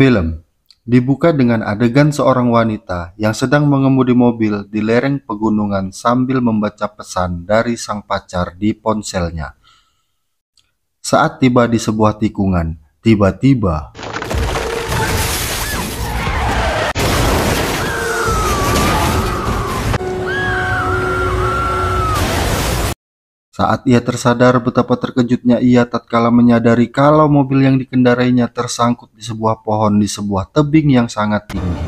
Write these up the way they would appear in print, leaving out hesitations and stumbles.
Film dibuka dengan adegan seorang wanita yang sedang mengemudi mobil di lereng pegunungan sambil membaca pesan dari sang pacar di ponselnya. Saat tiba di sebuah tikungan, tiba-tiba saat ia tersadar, betapa terkejutnya ia tatkala menyadari kalau mobil yang dikendarainya tersangkut di sebuah pohon di sebuah tebing yang sangat tinggi.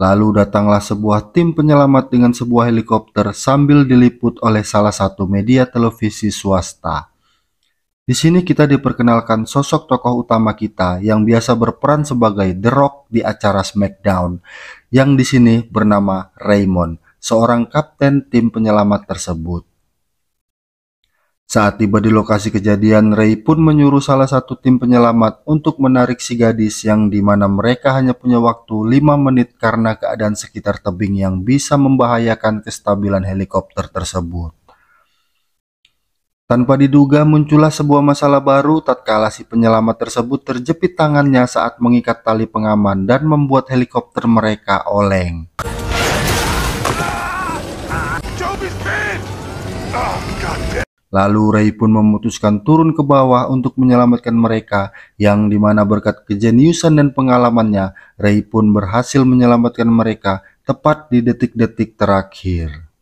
Lalu datanglah sebuah tim penyelamat dengan sebuah helikopter sambil diliput oleh salah satu media televisi swasta. Di sini kita diperkenalkan sosok tokoh utama kita yang biasa berperan sebagai The Rock di acara SmackDown, yang di sini bernama Raymond, seorang kapten tim penyelamat tersebut. Saat tiba di lokasi kejadian, Ray pun menyuruh salah satu tim penyelamat untuk menarik si gadis yang dimana mereka hanya punya waktu 5 menit karena keadaan sekitar tebing yang bisa membahayakan kestabilan helikopter tersebut. Tanpa diduga muncullah sebuah masalah baru tatkala si penyelamat tersebut terjepit tangannya saat mengikat tali pengaman dan membuat helikopter mereka oleng. Lalu Ray pun memutuskan turun ke bawah untuk menyelamatkan mereka, yang dimana berkat kejeniusan dan pengalamannya, Ray pun berhasil menyelamatkan mereka tepat di detik-detik terakhir.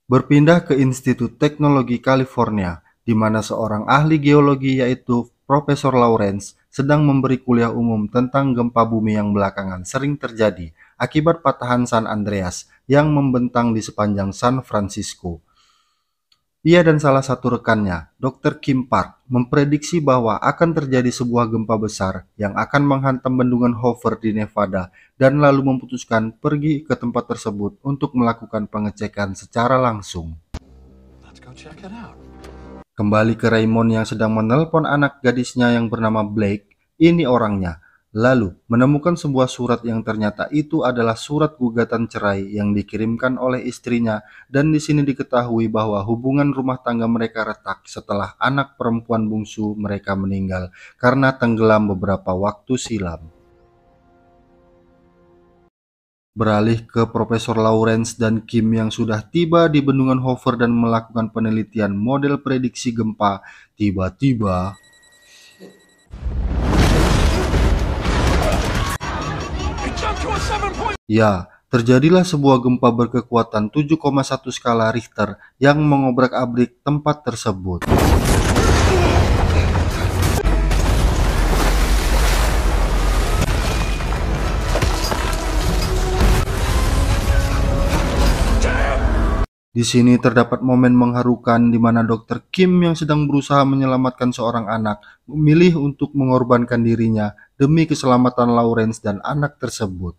Berpindah ke Institut Teknologi California, di mana seorang ahli geologi yaitu Profesor Lawrence sedang memberi kuliah umum tentang gempa bumi yang belakangan sering terjadi akibat patahan San Andreas yang membentang di sepanjang San Francisco. Ia dan salah satu rekannya, Dr. Kim Park, memprediksi bahwa akan terjadi sebuah gempa besar yang akan menghantam bendungan Hoover di Nevada, dan lalu memutuskan pergi ke tempat tersebut untuk melakukan pengecekan secara langsung. Kembali ke Raymond yang sedang menelpon anak gadisnya yang bernama Blake, ini orangnya. Lalu menemukan sebuah surat yang ternyata itu adalah surat gugatan cerai yang dikirimkan oleh istrinya, dan di sini diketahui bahwa hubungan rumah tangga mereka retak setelah anak perempuan bungsu mereka meninggal karena tenggelam beberapa waktu silam. Beralih ke Profesor Lawrence dan Kim yang sudah tiba di bendungan Hoover dan melakukan penelitian model prediksi gempa, tiba-tiba ya, terjadilah sebuah gempa berkekuatan 7,1 skala Richter yang mengobrak-abrik tempat tersebut. Di sini terdapat momen mengharukan di mana Dr. Kim yang sedang berusaha menyelamatkan seorang anak memilih untuk mengorbankan dirinya demi keselamatan Lawrence dan anak tersebut.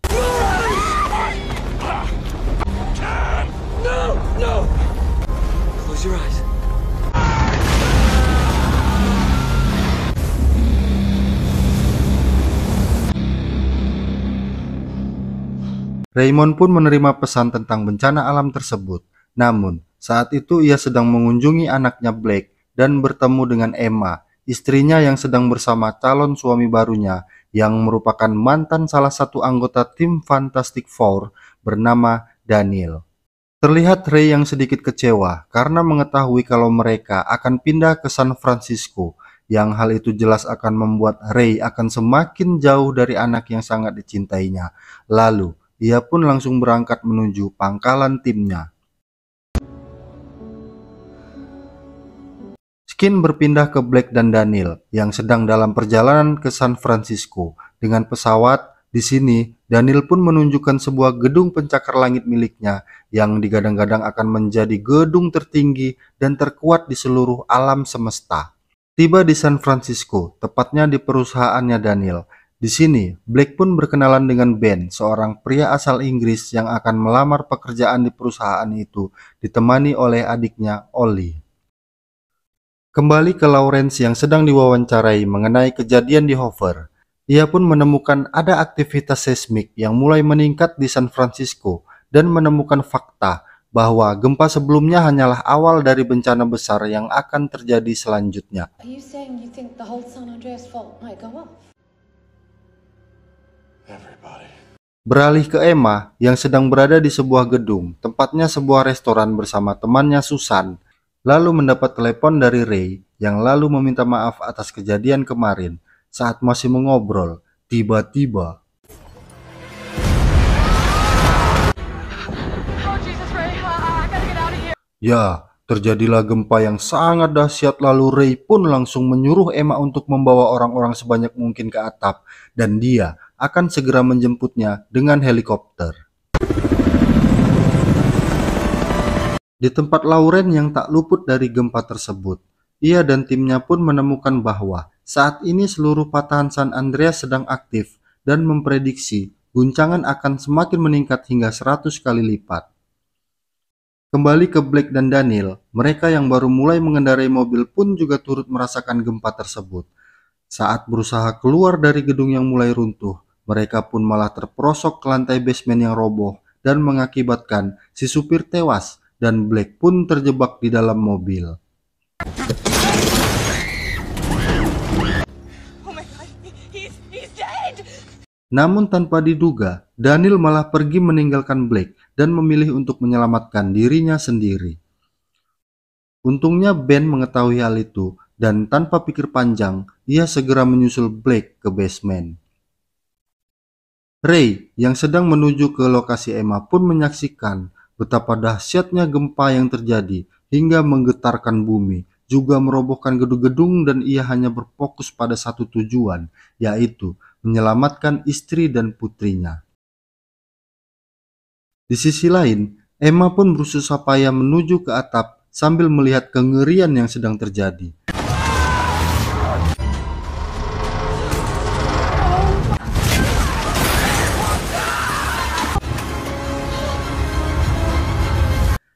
Raymond pun menerima pesan tentang bencana alam tersebut. Namun, saat itu ia sedang mengunjungi anaknya Blake dan bertemu dengan Emma, istrinya yang sedang bersama calon suami barunya yang merupakan mantan salah satu anggota tim Fantastic Four bernama Daniel. Terlihat Ray yang sedikit kecewa karena mengetahui kalau mereka akan pindah ke San Francisco, yang hal itu jelas akan membuat Ray akan semakin jauh dari anak yang sangat dicintainya. Lalu, ia pun langsung berangkat menuju pangkalan timnya. Skin berpindah ke Blake dan Daniel yang sedang dalam perjalanan ke San Francisco dengan pesawat. Di sini, Daniel pun menunjukkan sebuah gedung pencakar langit miliknya yang digadang-gadang akan menjadi gedung tertinggi dan terkuat di seluruh alam semesta. Tiba di San Francisco, tepatnya di perusahaannya Daniel. Di sini, Blake pun berkenalan dengan Ben, seorang pria asal Inggris yang akan melamar pekerjaan di perusahaan itu, ditemani oleh adiknya Ollie. Kembali ke Lawrence yang sedang diwawancarai mengenai kejadian di Hoover. Ia pun menemukan ada aktivitas seismik yang mulai meningkat di San Francisco dan menemukan fakta bahwa gempa sebelumnya hanyalah awal dari bencana besar yang akan terjadi selanjutnya. Are you saying you think the whole San Andreas fault might go off? Everybody. Beralih ke Emma yang sedang berada di sebuah gedung, tempatnya sebuah restoran bersama temannya Susan, lalu mendapat telepon dari Ray yang lalu meminta maaf atas kejadian kemarin. Saat masih mengobrol, tiba-tiba ya, terjadilah gempa yang sangat dahsyat, lalu Ray pun langsung menyuruh Emma untuk membawa orang-orang sebanyak mungkin ke atap dan dia akan segera menjemputnya dengan helikopter. Di tempat Lauren yang tak luput dari gempa tersebut, ia dan timnya pun menemukan bahwa saat ini seluruh patahan San Andreas sedang aktif dan memprediksi guncangan akan semakin meningkat hingga 100 kali lipat. Kembali ke Blake dan Daniel, mereka yang baru mulai mengendarai mobil pun juga turut merasakan gempa tersebut. Saat berusaha keluar dari gedung yang mulai runtuh, mereka pun malah terperosok ke lantai basement yang roboh dan mengakibatkan si supir tewas dan Blake pun terjebak di dalam mobil. Oh my god, he's dead! Namun tanpa diduga, Daniel malah pergi meninggalkan Blake dan memilih untuk menyelamatkan dirinya sendiri. Untungnya Ben mengetahui hal itu dan tanpa pikir panjang, ia segera menyusul Blake ke basement. Ray yang sedang menuju ke lokasi Emma pun menyaksikan betapa dahsyatnya gempa yang terjadi hingga menggetarkan bumi, juga merobohkan gedung-gedung, dan ia hanya berfokus pada satu tujuan, yaitu menyelamatkan istri dan putrinya. Di sisi lain, Emma pun berusaha payah menuju ke atap sambil melihat kengerian yang sedang terjadi.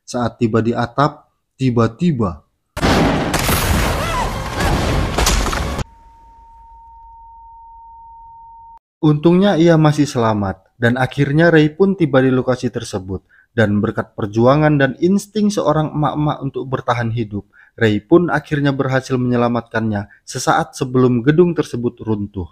Saat tiba di atap, tiba-tiba untungnya ia masih selamat, dan akhirnya Ray pun tiba di lokasi tersebut. Dan berkat perjuangan dan insting seorang emak-emak untuk bertahan hidup, Ray pun akhirnya berhasil menyelamatkannya sesaat sebelum gedung tersebut runtuh.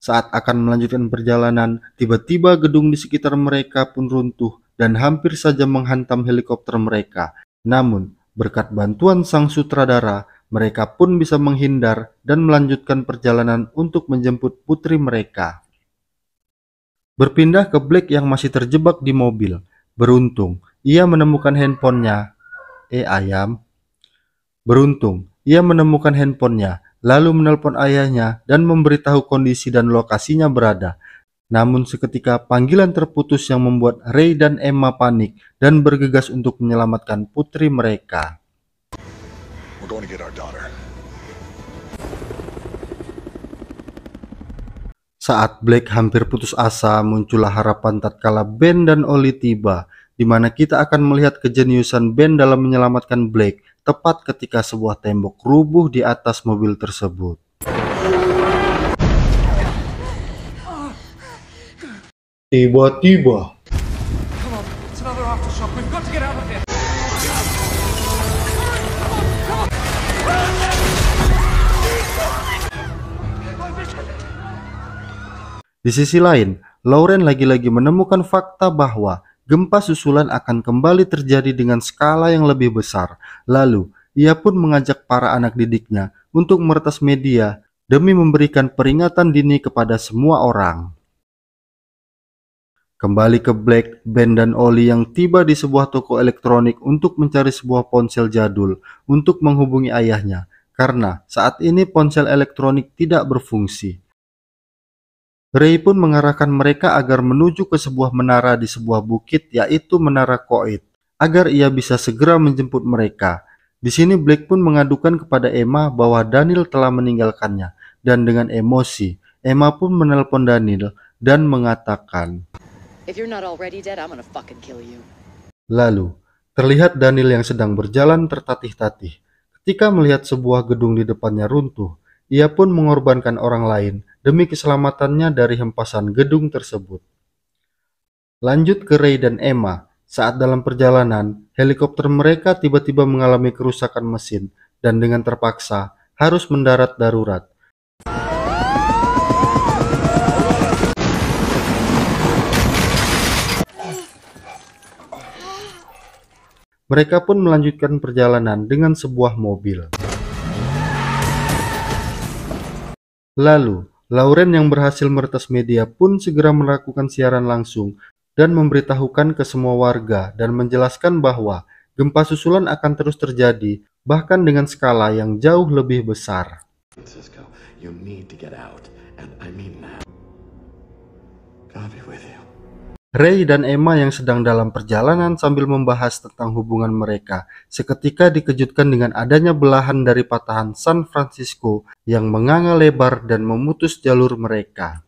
Saat akan melanjutkan perjalanan, tiba-tiba gedung di sekitar mereka pun runtuh dan hampir saja menghantam helikopter mereka. Namun, berkat bantuan sang sutradara, mereka pun bisa menghindar dan melanjutkan perjalanan untuk menjemput putri mereka. Berpindah ke Blake yang masih terjebak di mobil. Beruntung, ia menemukan handphonenya. Beruntung, ia menemukan handphonenya, lalu menelpon ayahnya dan memberitahu kondisi dan lokasinya berada. Namun seketika panggilan terputus yang membuat Ray dan Emma panik dan bergegas untuk menyelamatkan putri mereka. Saat Blake hampir putus asa, muncullah harapan tatkala Ben dan Ollie tiba, di mana kita akan melihat kejeniusan Ben dalam menyelamatkan Blake tepat ketika sebuah tembok rubuh di atas mobil tersebut. Tiba-tiba di sisi lain, Lauren lagi-lagi menemukan fakta bahwa gempa susulan akan kembali terjadi dengan skala yang lebih besar. Lalu, ia pun mengajak para anak didiknya untuk meretas media demi memberikan peringatan dini kepada semua orang. Kembali ke Blake, Ben dan Ollie yang tiba di sebuah toko elektronik untuk mencari sebuah ponsel jadul untuk menghubungi ayahnya, karena saat ini ponsel elektronik tidak berfungsi. Ray pun mengarahkan mereka agar menuju ke sebuah menara di sebuah bukit, yaitu Menara Koit, agar ia bisa segera menjemput mereka. Di sini Blake pun mengadukan kepada Emma bahwa Daniel telah meninggalkannya, dan dengan emosi, Emma pun menelpon Daniel dan mengatakan, If you're not already dead, I'm gonna fucking kill you. lalu terlihat Daniel yang sedang berjalan tertatih-tatih. Ketika melihat sebuah gedung di depannya runtuh, ia pun mengorbankan orang lain demi keselamatannya dari hempasan gedung tersebut. Lanjut ke Ray dan Emma. Saat dalam perjalanan, helikopter mereka tiba-tiba mengalami kerusakan mesin dan dengan terpaksa harus mendarat darurat. Mereka pun melanjutkan perjalanan dengan sebuah mobil. Lalu, Lauren yang berhasil meretas media pun segera melakukan siaran langsung dan memberitahukan ke semua warga dan menjelaskan bahwa gempa susulan akan terus terjadi, bahkan dengan skala yang jauh lebih besar. Cisco, you need to get out, and I mean now. God be with you. Ray dan Emma yang sedang dalam perjalanan sambil membahas tentang hubungan mereka, seketika dikejutkan dengan adanya belahan dari patahan San Francisco yang menganga lebar dan memutus jalur mereka.